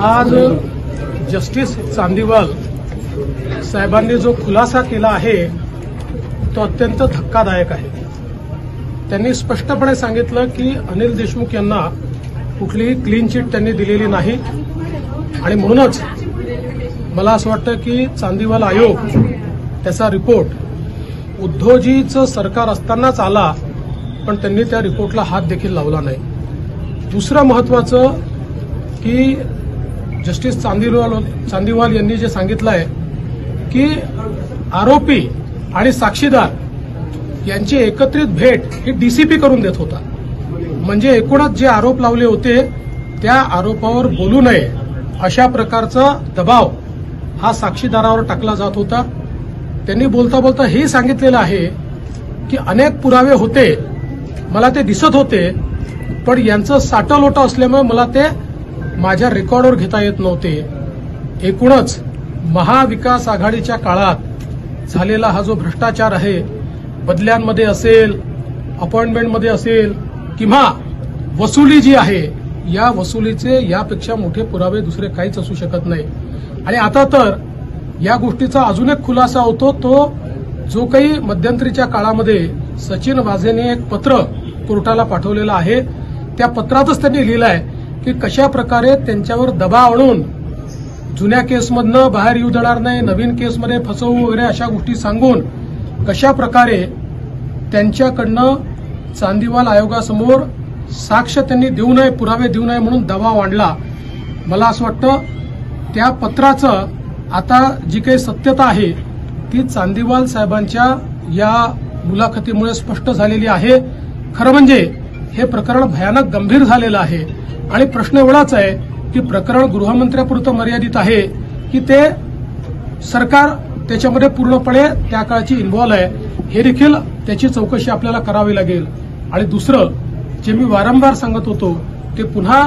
आज जस्टिस चांदीवाल साहेबांनी जो खुलासा केला आहे तो अत्यंत धक्कादायक आहे। त्यांनी स्पष्टपणे सांगितलं की अनिल देशमुख यांना कुठलीही क्लीन चिट त्यांनी दिलेली नाही आणि म्हणूनच मला असं वाटतं की चांदीवाल आयोग त्याचा रिपोर्ट उद्धवजीचं सरकार असतानाच आला, पण त्यांनी त्या रिपोर्टला हात देखील लावला नाही। दुसरं महत्वाचं की जस्टिस चांदीवाल यांनी जे सांगितलं आहे की आरोपी आणि साक्षीदार यांची एकत्रित भेट ही डीसीपी करून देत होता, म्हणजे एकूणच जे आरोप लावले होते त्या आरोपावर बोलू नये अशा प्रकारचा दबाव हा साक्षीदारावर टाकला जात होता। त्यांनी बोलता बोलता हे सांगितलेलं आहे की अनेक पुरावे होते, मला ते दिसत होते, पण यांचं साटलोटं असल्यामुळे मला ते माझ्या रेकॉर्डवर घेता येत नव्हते। एकूणच महाविकास आघाडीच्या काळात झालेला हा जो भ्रष्टाचार आहे, बदल्यांमध्ये असेल, अपॉइंटमेंटमध्ये असेल किंवा वसुली जी आहे, या वसुलीचे यापेक्षा मोठे पुरावे दुसरे काहीच असू शकत नाही। आणि आता तर या गोष्टीचा अजून एक खुलासा होतो, तो जो काही मध्यंतरीच्या काळामध्ये सचिन वाझेने एक पत्र कोर्टाला पाठवलेलं आहे, त्या पत्रातच त्यांनी लिहिलं आहे की कशा प्रकारे त्यांच्यावर दबाव आणून जुन्या केसमधनं बाहेर येऊ देणार नाही, नवीन केसमध्ये फसवू वगैरे अशा गोष्टी सांगून कशा प्रकारे त्यांच्याकडनं चांदीवाल आयोगासमोर साक्ष त्यांनी देऊ नये, पुरावे देऊ नये म्हणून दबाव आणला। मला असं वाटतं त्या पत्राचं आता जी काही सत्यता आहे ती चांदीवाल साहेबांच्या या मुलाखतीमुळे स्पष्ट झालेली आहे। खरं म्हणजे हे प्रकरण भयानक गंभीर झालेलं आहे आणि प्रश्न एवढाच आहे की प्रकरण गृहमंत्र्यापुरतं मर्यादित आहे की ते सरकार त्याच्यामध्ये पूर्णपणे त्या काळची इन्व्हॉल्व आहे, हे देखील त्याची चौकशी आपल्याला करावी लागेल। आणि दुसरं जे मी वारंवार सांगत होतो ते पुन्हा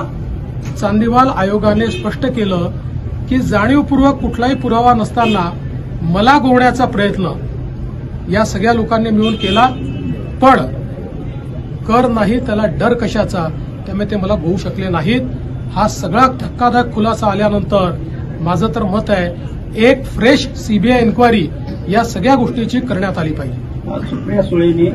चांदीवाल आयोगाने स्पष्ट केलं की जाणीवपूर्वक कुठलाही पुरावा नसताना मला गोवण्याचा प्रयत्न या सगळ्या लोकांनी मिळून केला, पण कर नाही त्याला डर कशाचा, त्यामुळे ते मला गोवू शकले नाहीत। हा सगळा धक्कादायक खुलासा आल्यानंतर माझं तर मत आहे एक फ्रेश सीबीआय इन्क्वायरी या सगळ्या गोष्टीची करण्यात आली पाहिजे। सुप्रिया सुळेंनी